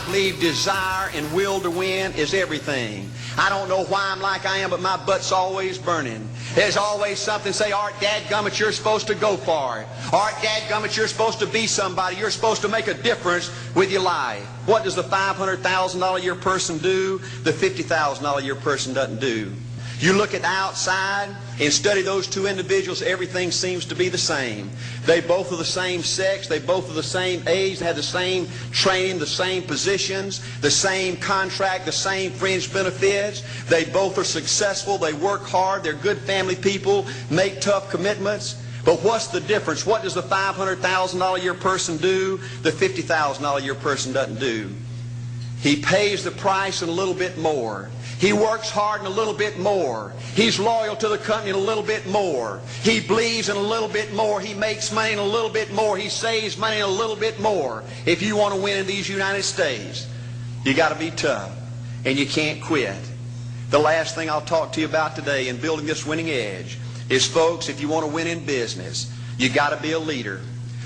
I believe desire and will to win is everything. I don't know why I'm like I am, but my butt's always burning. There's always something say, Art, dadgummit, you're supposed to go for it. Art, dadgummit, you're supposed to be somebody. You're supposed to make a difference with your life. What does the $500,000 a year person do? The $50,000 a year person doesn't do. You look at the outside and study those two individuals, everything seems to be the same. They both are the same sex, they both are the same age, they have the same training, the same positions, the same contract, the same fringe benefits. They both are successful, they work hard, they're good family people, make tough commitments. But what's the difference? What does the $500,000 a year person do? The $50,000 a year person doesn't do. He pays the price and a little bit more. He works hard and a little bit more. He's loyal to the company and a little bit more. He believes in a little bit more. He makes money and a little bit more. He saves money and a little bit more. If you want to win in these United States, you got to be tough and you can't quit. The last thing I'll talk to you about today in building this winning edge is, folks, if you want to win in business, you got to be a leader.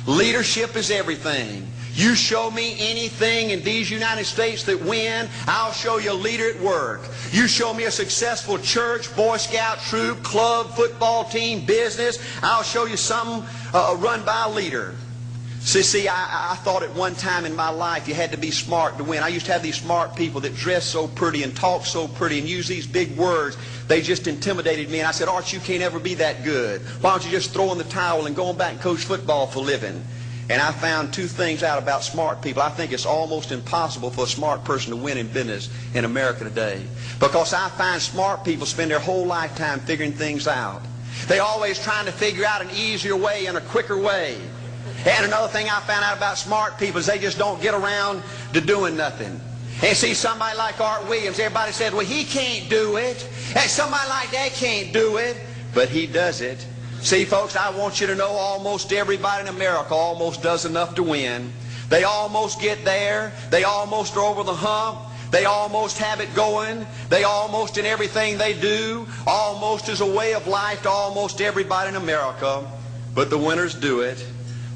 Leadership is everything. You show me anything in these United States that win, I'll show you a leader at work. You show me a successful church, Boy Scout troop, club, football team, business, I'll show you something run by a leader. See, I thought at one time in my life you had to be smart to win. I used to have these smart people that dress so pretty and talk so pretty and use these big words. They just intimidated me. And I said, Art, you can't ever be that good. Why don't you just throw in the towel and go on back and coach football for a living? And I found two things out about smart people. I think it's almost impossible for a smart person to win in business in America today. Because I find smart people spend their whole lifetime figuring things out. They're always trying to figure out an easier way and a quicker way. And another thing I found out about smart people is they just don't get around to doing nothing. And see, somebody like Art Williams, everybody said, well, he can't do it. And somebody like that can't do it. But he does it. See, folks, I want you to know almost everybody in America almost does enough to win. They almost get there. They almost are over the hump. They almost have it going. They almost in everything they do, almost is a way of life to almost everybody in America. But the winners do it.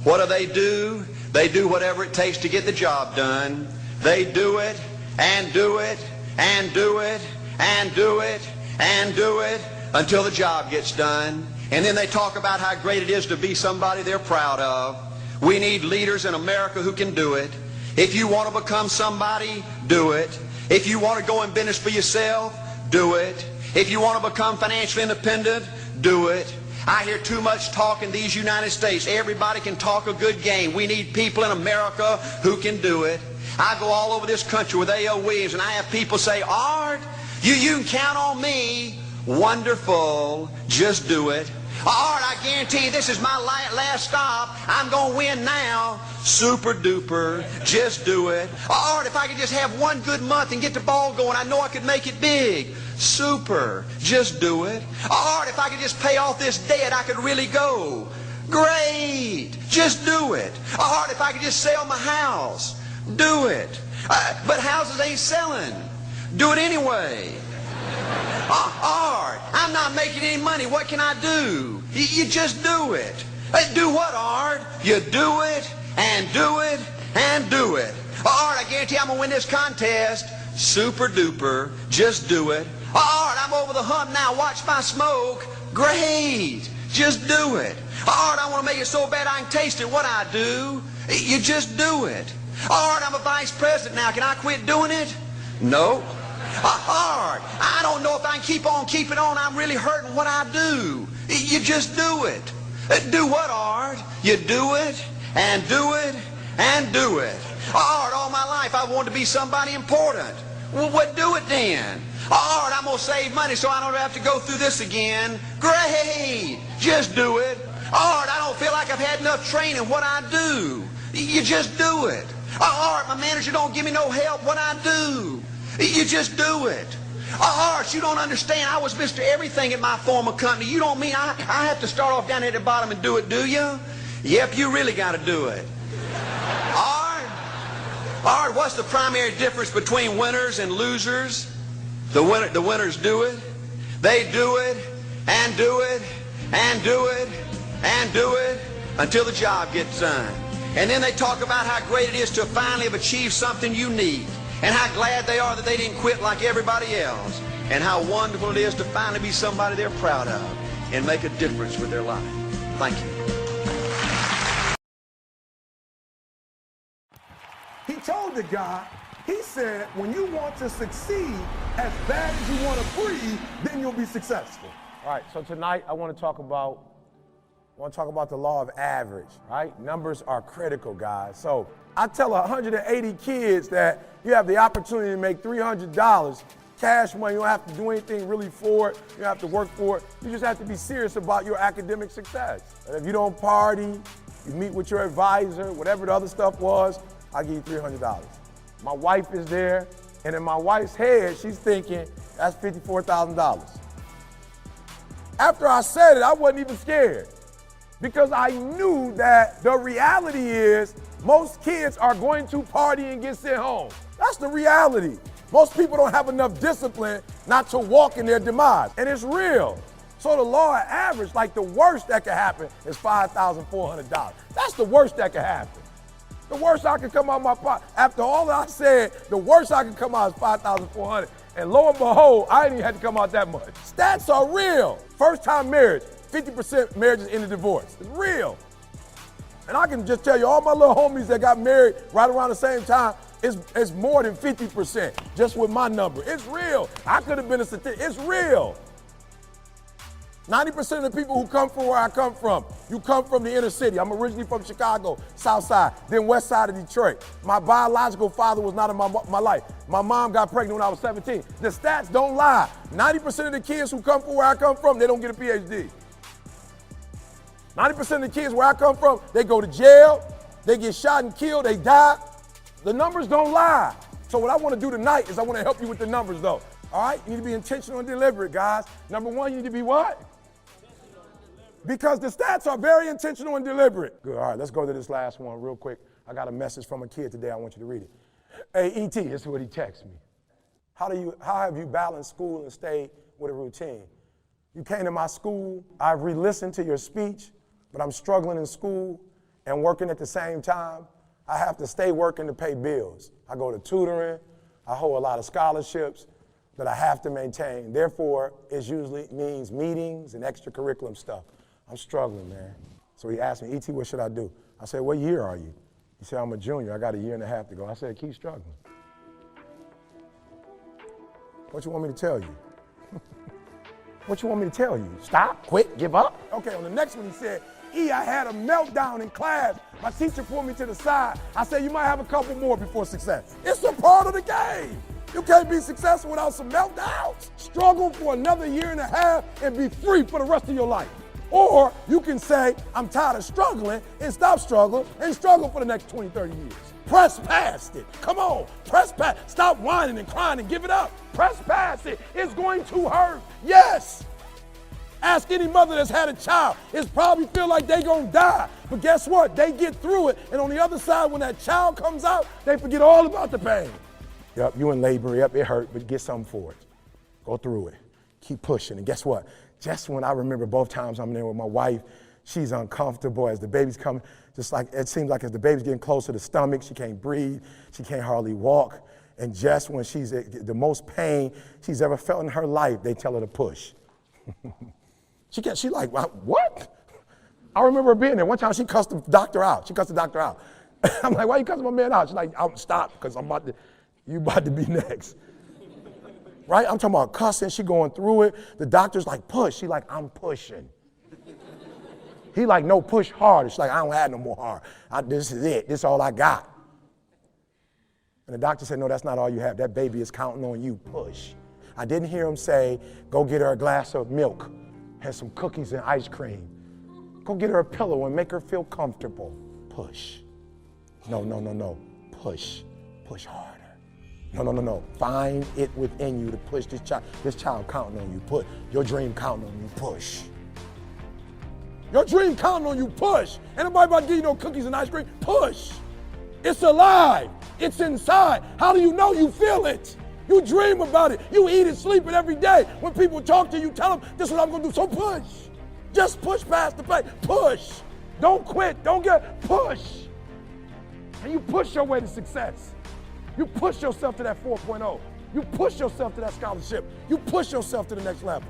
What do? They do whatever it takes to get the job done. They do it and do it and do it and do it and do it until the job gets done. And then they talk about how great it is to be somebody they're proud of. We need leaders in America who can do it. If you want to become somebody, do it. If you want to go in business for yourself, do it. If you want to become financially independent, do it. I hear too much talk in these United States. Everybody can talk a good game. We need people in America who can do it. I go all over this country with A.L. Williams, and I have people say, Art, you can count on me. Wonderful. Just do it. Art, I guarantee you this is my last stop. I'm going to win now. Super duper. Just do it. Art, if I could just have one good month and get the ball going, I know I could make it big. Super. Just do it. Art, if I could just pay off this debt, I could really go. Great. Just do it. Art, if I could just sell my house. Do it. But houses ain't selling. Do it anyway. Art, I'm not making any money. What can I do? You just do it. Do what, Art? You do it and do it and do it. Art, I guarantee I'm going to win this contest. Super duper. Just do it. Art, I'm over the hump now. Watch my smoke. Great. Just do it. Art, I want to make it so bad I can taste it. What I do? You just do it. Art, I'm a vice president now. Can I quit doing it? No. Art, I don't know if I can keep on keeping on. I'm really hurting. What I do? You just do it. Do what, Art? You do it and do it and do it. Art, all my life I wanted to be somebody important. Well, what do it then? Art, I'm going to save money so I don't have to go through this again. Great. Just do it. Art, I don't feel like I've had enough training. What I do? You just do it. Art, my manager don't give me no help. What I do? You just do it. Art, you don't understand. I was Mr. Everything at my former company. You don't mean I have to start off down at the bottom and do it, do you? Yep, you really got to do it. Art, what's the primary difference between winners and losers? The winners do it. They do it and do it and do it and do it until the job gets done. And then they talk about how great it is to finally have achieved something unique, and how glad they are that they didn't quit like everybody else, and how wonderful it is to finally be somebody they're proud of and make a difference with their life. Thank you. He told the guy, he said, when you want to succeed as bad as you want to breathe, then you'll be successful. All right, so tonight I want to talk about the law of average, right? Numbers are critical, guys. So I tell 180 kids that you have the opportunity to make $300 cash money. You don't have to do anything really for it. You don't have to work for it. You just have to be serious about your academic success. And if you don't party, you meet with your advisor, whatever the other stuff was, I'll give you $300. My wife is there, and in my wife's head, she's thinking, that's $54,000. After I said it, I wasn't even scared, because I knew that the reality is most kids are going to party and get sent home. That's the reality. Most people don't have enough discipline not to walk in their demise, and it's real. So the law of average, like the worst that could happen is $5,400. That's the worst that could happen. The worst I could come out of my pocket. After all that I said, the worst I could come out is $5,400. And lo and behold, I didn't even have to come out that much. Stats are real. First time marriage, 50% marriages end in divorce. It's real. And I can just tell you, all my little homies that got married right around the same time, it's more than 50% just with my number. It's real. I could have been a statistic. It's real. 90% of the people who come from where I come from, you come from the inner city. I'm originally from Chicago, South Side, then West Side of Detroit. My biological father was not in my life. My mom got pregnant when I was 17. The stats don't lie. 90% of the kids who come from where I come from, they don't get a PhD. 90% of the kids where I come from, they go to jail, they get shot and killed, they die. The numbers don't lie. So what I want to do tonight is I want to help you with the numbers though. All right, you need to be intentional and deliberate, guys. Number one, you need to be what? Because the stats are very intentional and deliberate. Good, all right, let's go to this last one real quick. I got a message from a kid today, I want you to read it. Hey, E.T., this is what he texted me. How have you balanced school and stayed with a routine? You came to my school, I've re-listened to your speech, but I'm struggling in school and working at the same time. I have to stay working to pay bills. I go to tutoring, I hold a lot of scholarships that I have to maintain. Therefore, it usually means meetings and extracurricular stuff. I'm struggling, man. So he asked me, E.T., what should I do? I said, what year are you? He said, I'm a junior. I got a year and a half to go. I said, keep struggling. What you want me to tell you? What you want me to tell you? Stop, quit, give up? Okay, on the next one he said, I had a meltdown in class. My teacher pulled me to the side. I said, you might have a couple more before success. It's a part of the game. You can't be successful without some meltdowns. Struggle for another year and a half and be free for the rest of your life. Or you can say, I'm tired of struggling, and stop struggling and struggle for the next 20, 30 years. Press past it. Come on, press past. Stop whining and crying and give it up. Press past it. It's going to hurt. Yes. Ask any mother that's had a child. It's probably feel like they gonna die. But guess what? They get through it. And on the other side, when that child comes out, they forget all about the pain. Yep, you in labor. Yep, it hurt, but get something for it. Go through it. Keep pushing. And guess what? Just when I remember both times I'm there with my wife, she's uncomfortable as the baby's coming. Just like it seems like as the baby's getting close to the stomach, she can't breathe, she can't hardly walk. And just when she's at the most pain she's ever felt in her life, they tell her to push. She like, what? I remember her being there. One time she cussed the doctor out. I'm like, why you cussing my man out? She's like, stop, because you about to be next. Right? I'm talking about cussing. She going through it. The doctor's like, push. She like, I'm pushing. He like, no, push harder. She's like, I don't have no more hard. This is it. This is all I got. And the doctor said, no, that's not all you have. That baby is counting on you. Push. I didn't hear him say, go get her a glass of milk and some cookies and ice cream. Go get her a pillow and make her feel comfortable. Push. No. Push. Push harder. No. Find it within you to push this child. This child counting on you. Put your dream counting on you. Push. Your dream counting on you. Push. Ain't nobody about to give you no cookies and ice cream. Push. It's alive. It's inside. How do you know? You feel it. You dream about it. You eat it, sleep it every day. When people talk to you, tell them, this is what I'm going to do. So push. Just push past the pain. Push. Don't quit. Don't push. and you push your way to success. You push yourself to that 4.0. You push yourself to that scholarship. You push yourself to the next level.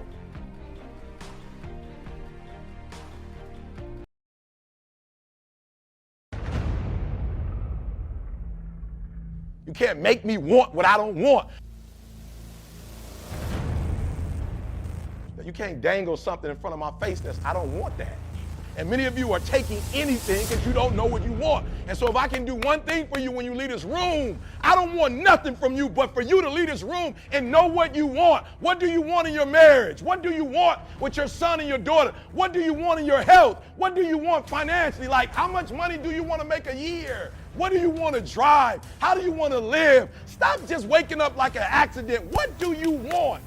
You can't make me want what I don't want. You can't dangle something in front of my face that's, I don't want that. And many of you are taking anything because you don't know what you want. And so if I can do one thing for you when you leave this room, I don't want nothing from you but for you to leave this room and know what you want. What do you want in your marriage? What do you want with your son and your daughter? What do you want in your health? What do you want financially? Like, how much money do you want to make a year? What do you want to drive? How do you want to live? Stop just waking up like an accident. What do you want?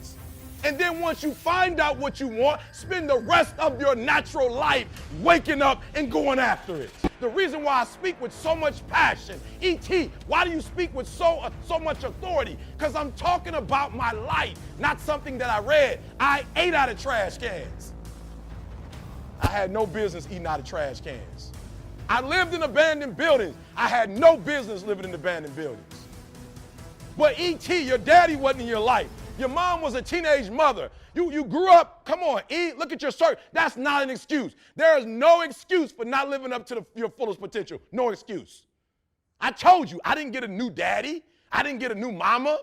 And then once you find out what you want, spend the rest of your natural life waking up and going after it. The reason why I speak with so much passion, E.T., why do you speak with so much authority? Because I'm talking about my life, not something that I read. I ate out of trash cans. I had no business eating out of trash cans. I lived in abandoned buildings. I had no business living in abandoned buildings. But E.T., your daddy wasn't in your life. Your mom was a teenage mother. You grew up, come on, look at your shirt. That's not an excuse. There is no excuse for not living up to your fullest potential. No excuse. I told you, I didn't get a new daddy. I didn't get a new mama.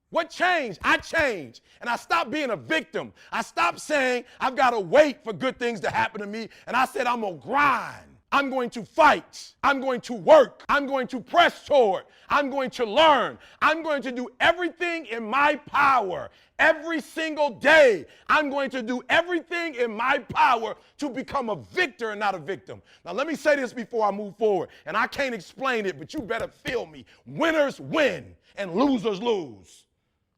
What changed? I changed. And I stopped being a victim. I stopped saying I've got to wait for good things to happen to me. And I said I'm going to grind. I'm going to fight. I'm going to work. I'm going to press toward. I'm going to learn. I'm going to do everything in my power every single day. I'm going to do everything in my power to become a victor and not a victim. Now, let me say this before I move forward, and I can't explain it, but you better feel me. Winners win and losers lose.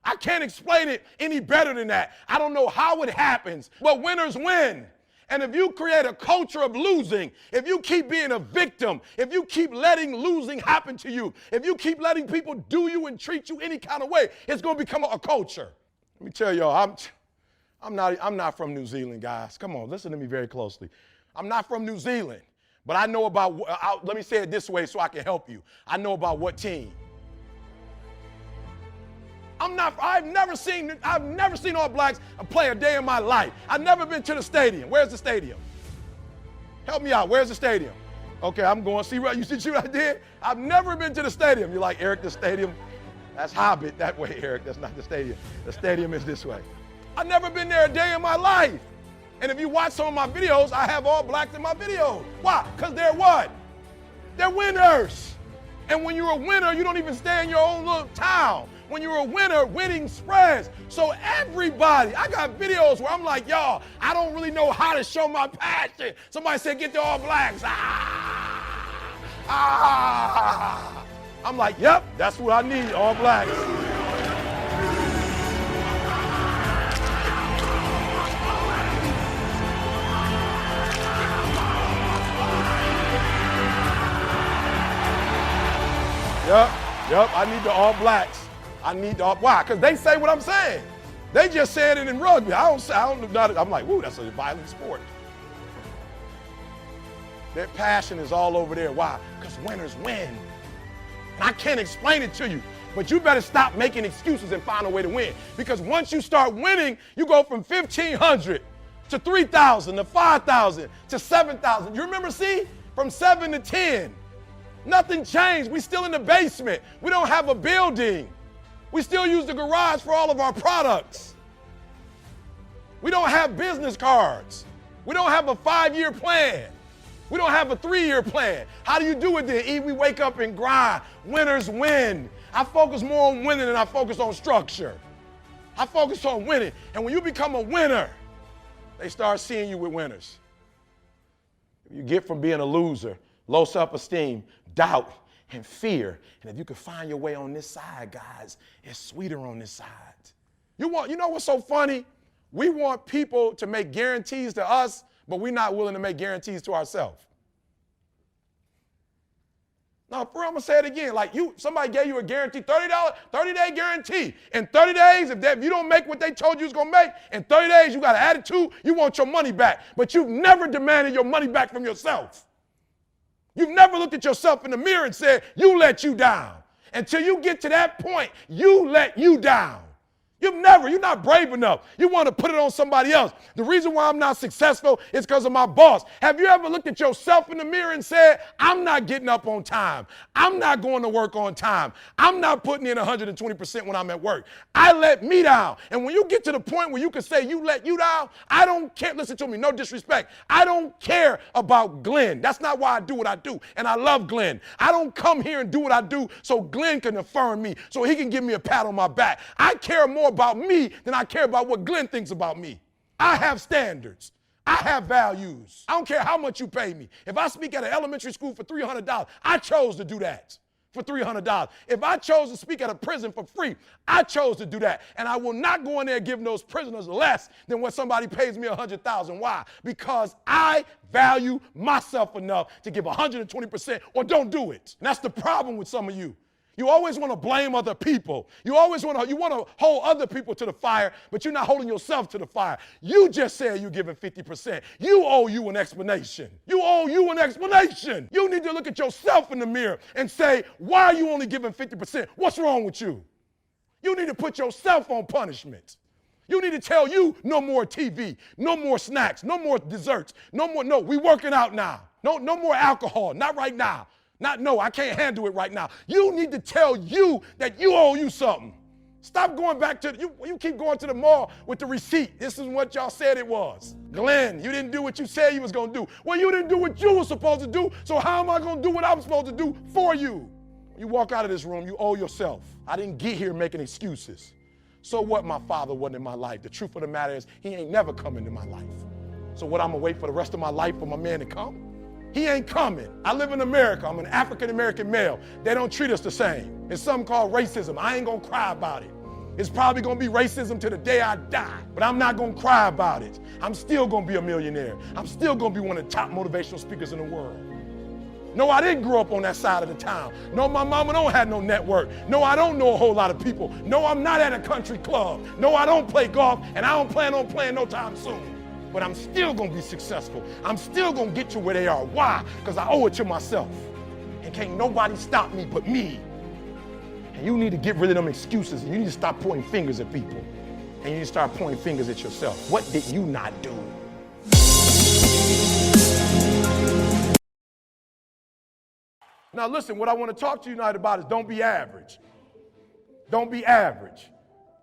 I can't explain it any better than that. I don't know how it happens, but winners win. And if you create a culture of losing, if you keep being a victim, if you keep letting losing happen to you, if you keep letting people do you and treat you any kind of way, it's going to become a culture. Let me tell y'all, I'm not from New Zealand, guys. Come on, listen to me very closely. I'm not from New Zealand, but I know about, let me say it this way so I can help you. I know about what team. I've never seen All Blacks play a day in my life. I've never been to the stadium. Where's the stadium? Help me out. Where's the stadium? Okay, I'm going. See what I did? I've never been to the stadium. You're like, Eric, the stadium, that's Hobbit that way, Eric. That's not the stadium. The stadium is this way. I've never been there a day in my life. And if you watch some of my videos, I have All Blacks in my videos. Why? Because they're what? They're winners. And when you're a winner, you don't even stay in your own little town. When you're a winner, winning spreads. So everybody, I got videos where I'm like, y'all, I don't really know how to show my passion. Somebody said, get the All Blacks. I'm like, yep, that's what I need, All Blacks. Yep, I need the All Blacks. I need the All, why? Because they say what I'm saying. They just said it in rugby. I'm like, woo, that's a violent sport. Their passion is all over there. Why? Because winners win. And I can't explain it to you, but you better stop making excuses and find a way to win. Because once you start winning, you go from 1,500 to 3,000 to 5,000 to 7,000. You remember, see? From 7 to 10. Nothing changed. We're still in the basement. We don't have a building. We still use the garage for all of our products. We don't have business cards. We don't have a 5-year plan. We don't have a 3-year plan. How do you do it then? E, we wake up and grind. Winners win. I focus more on winning than I focus on structure. I focus on winning. And when you become a winner, they start seeing you with winners. You get from being a loser, low self-esteem, doubt, and fear. And if you can find your way on this side, guys, it's sweeter on this side. You know what's so funny? We want people to make guarantees to us, but we're not willing to make guarantees to ourselves. Now, for real, I'm going to say it again. Like somebody gave you a guarantee, $30-day guarantee. In 30 days, if you don't make what they told you was going to make, in 30 days, you got an attitude, you want your money back. But you've never demanded your money back from yourself. You've never looked at yourself in the mirror and said, you let you down. Until you get to that point, you let you down. You're not brave enough. You want to put it on somebody else. The reason why I'm not successful is because of my boss. Have you ever looked at yourself in the mirror and said, I'm not getting up on time. I'm not going to work on time. I'm not putting in 120% when I'm at work. I let me down. And when you get to the point where you can say you let you down, I don't care. Listen to me, no disrespect. I don't care about Glenn. That's not why I do what I do. And I love Glenn. I don't come here and do what I do so Glenn can affirm me, so he can give me a pat on my back. I care more about me than I care about what Glenn thinks about me. I have standards. I have values. I don't care how much you pay me. If I speak at an elementary school for $300, I chose to do that for $300. If I chose to speak at a prison for free, I chose to do that. And I will not go in there giving those prisoners less than what somebody pays me $100,000. Why? Because I value myself enough to give 120% or don't do it. And that's the problem with some of you. You always want to blame other people. You want to hold other people to the fire, but you're not holding yourself to the fire. You just said you're giving 50%. You owe you an explanation. You owe you an explanation. You need to look at yourself in the mirror and say, why are you only giving 50%? What's wrong with you? You need to put yourself on punishment. You need to tell you no more TV, no more snacks, no more desserts, no, we working out now. No more alcohol, not right now. I can't handle it right now. You need to tell you that you owe you something. Stop going back to, you keep going to the mall with the receipt. This is what y'all said it was. Glenn, you didn't do what you said you was going to do. Well, you didn't do what you were supposed to do, so how am I going to do what I'm supposed to do for you? When you walk out of this room, you owe yourself. I didn't get here making excuses. So what, my father wasn't in my life? The truth of the matter is, he ain't never come into my life. So what, I'm going to wait for the rest of my life for my man to come? He ain't coming. I live in America. I'm an African-American male. They don't treat us the same. It's something called racism. I ain't going to cry about it. It's probably going to be racism to the day I die, but I'm not going to cry about it. I'm still going to be a millionaire. I'm still going to be one of the top motivational speakers in the world. No, I didn't grow up on that side of the town. No, my mama don't have no network. No, I don't know a whole lot of people. No, I'm not at a country club. No, I don't play golf, and I don't plan on playing no time soon. But I'm still going to be successful. I'm still going to get to where they are. Why? Because I owe it to myself. And can't nobody stop me but me. And you need to get rid of them excuses, and you need to stop pointing fingers at people. And you need to start pointing fingers at yourself. What did you not do? Now listen, what I want to talk to you tonight about is don't be average. Don't be average.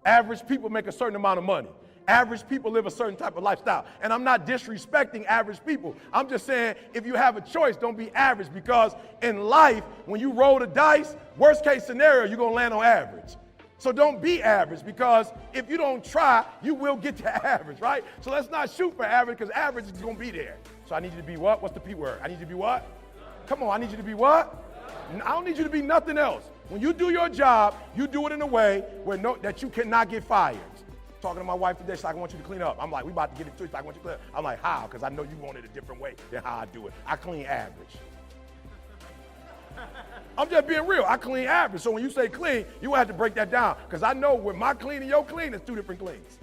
Average people make a certain amount of money. Average people live a certain type of lifestyle. And I'm not disrespecting average people. I'm just saying, if you have a choice, don't be average, because in life, when you roll the dice, worst case scenario, you're going to land on average. So don't be average, because if you don't try, you will get to average, right? So let's not shoot for average, because average is going to be there. So I need you to be what? What's the P word? I need you to be what? Come on, I need you to be what? I don't need you to be nothing else. When you do your job, you do it in a way where that you cannot get fired. Talking to my wife today, she's like, I want you to clean up. I'm like, we about to get it twisted. I want you to clean up. I'm like, how? Because I know you want it a different way than how I do it. I clean average. I'm just being real. I clean average. So when you say clean, you have to break that down, because I know with my clean and your clean, it's two different cleans.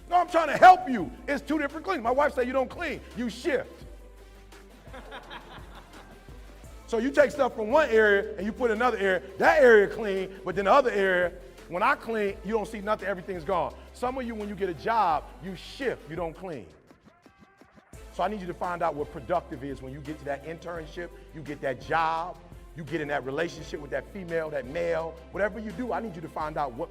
No, I'm trying to help you. It's two different cleans. My wife said you don't clean, you shift. So you take stuff from one area and you put in another area. That area clean, but then the other area, when I clean, you don't see nothing, everything's gone. Some of you, when you get a job, you shift, you don't clean. So I need you to find out what productive is when you get to that internship, you get that job, you get in that relationship with that female, that male, whatever you do, I need you to find out what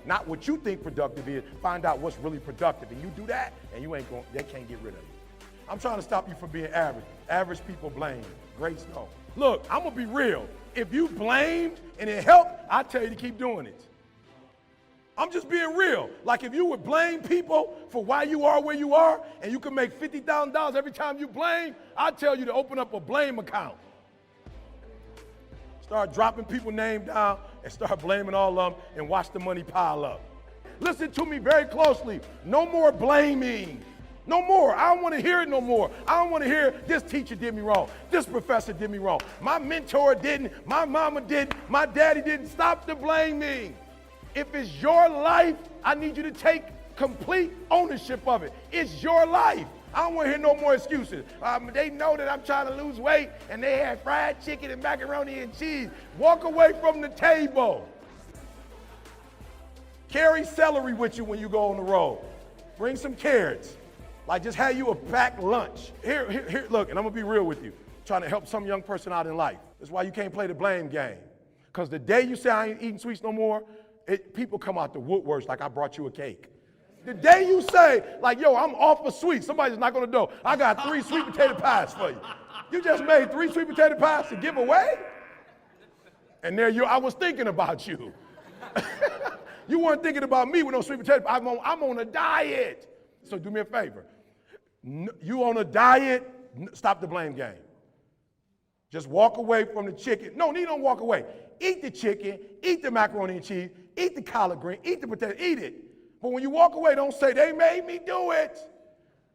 not what you think productive is, find out what's really productive. And you do that, and they can't get rid of you. I'm trying to stop you from being average. Average people blame, grace no. Look, I'm gonna be real. If you blamed and it helped, I tell you to keep doing it. I'm just being real. Like if you would blame people for why you are where you are, and you can make $50,000 every time you blame, I tell you to open up a blame account. Start dropping people's names down and start blaming all of them and watch the money pile up. Listen to me very closely. No more blaming. No more. I don't want to hear it no more. I don't want to hear this teacher did me wrong. This professor did me wrong. My mentor didn't. My mama didn't. My daddy didn't. Stop the blaming. If it's your life, I need you to take complete ownership of it. It's your life. I don't want to hear no more excuses. They know that I'm trying to lose weight and they had fried chicken and macaroni and cheese. Walk away from the table. Carry celery with you when you go on the road. Bring some carrots. Like just have you a packed lunch. Here, look, and I'm gonna be real with you. Trying to help some young person out in life. That's why you can't play the blame game. Because the day you say I ain't eating sweets no more, people come out the woodworks like I brought you a cake. The day you say, like, yo, I'm off of sweets, somebody's not gonna know. I got 3 sweet potato pies for you. You just made 3 sweet potato pies to give away? And there I was thinking about you. You weren't thinking about me with no sweet potato pies. I'm on a diet. So do me a favor. You on a diet, stop the blame game. Just walk away from the chicken. No, you don't walk away. Eat the chicken, eat the macaroni and cheese, eat the collard green, eat the potato, eat it. But when you walk away, don't say, they made me do it.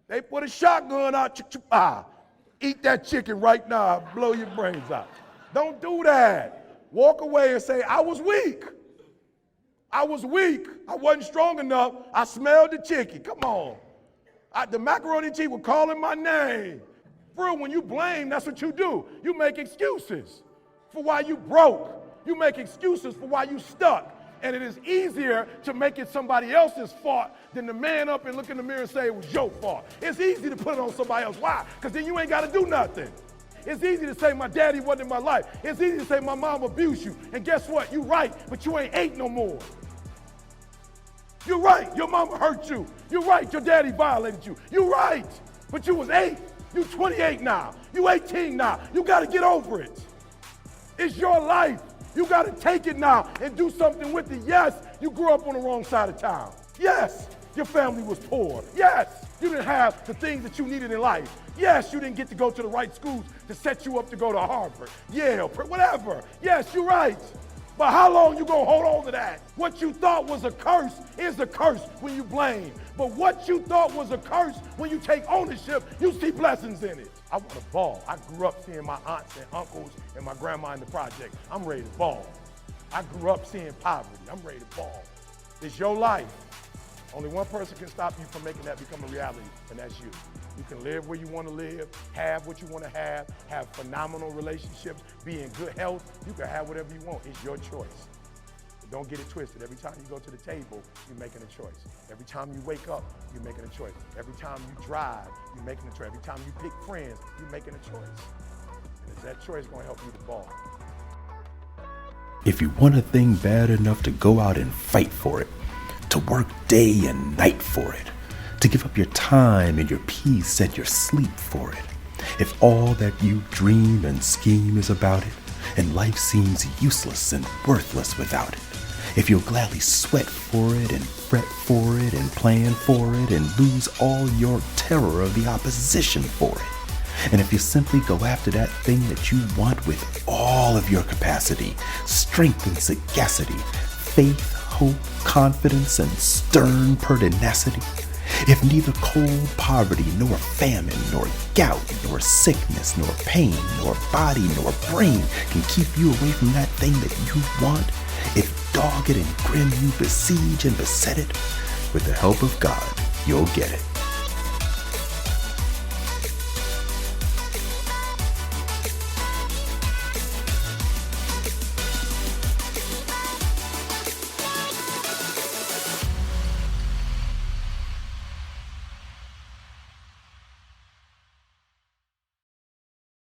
They put a shotgun out, eat that chicken right now, blow your brains out. Don't do that. Walk away and say, I was weak. I was weak. I wasn't strong enough. I smelled the chicken. Come on. The macaroni and cheese were calling my name. For real, when you blame, that's what you do. You make excuses for why you broke. You make excuses for why you stuck. And it is easier to make it somebody else's fault than to man up and look in the mirror and say it was your fault. It's easy to put it on somebody else. Why? Because then you ain't got to do nothing. It's easy to say my daddy wasn't in my life. It's easy to say my mom abused you. And guess what? You right, but you ain't 8 no more. You're right, your mama hurt you. You're right, your daddy violated you. You're right, but you was 8. You 28 now. You 18 now. You got to get over it. It's your life. You got to take it now and do something with it. Yes, you grew up on the wrong side of town. Yes, your family was poor. Yes, you didn't have the things that you needed in life. Yes, you didn't get to go to the right schools to set you up to go to Harvard, Yale, whatever. Yes, you're right. But how long you gonna hold on to that? What you thought was a curse is a curse when you blame. But what you thought was a curse, when you take ownership, you see blessings in it. I want to ball. I grew up seeing my aunts and uncles and my grandma in the project. I'm ready to ball. I grew up seeing poverty. I'm ready to ball. It's your life. Only one person can stop you from making that become a reality, and that's you. You can live where you want to live, have what you want to have phenomenal relationships, be in good health. You can have whatever you want. It's your choice. But don't get it twisted. Every time you go to the table, you're making a choice. Every time you wake up, you're making a choice. Every time you drive, you're making a choice. Every time you pick friends, you're making a choice. And is that choice going to help you to ball? If you want a thing bad enough to go out and fight for it, to work day and night for it, to give up your time and your peace and your sleep for it, if all that you dream and scheme is about it, and life seems useless and worthless without it, if you'll gladly sweat for it and fret for it and plan for it and lose all your terror of the opposition for it, and if you simply go after that thing that you want with all of your capacity, strength and sagacity, faith, hope, confidence, and stern pertinacity, if neither cold poverty, nor famine, nor gout, nor sickness, nor pain, nor body, nor brain can keep you away from that thing that you want, if dogged and grim you besiege and beset it, with the help of God, you'll get it.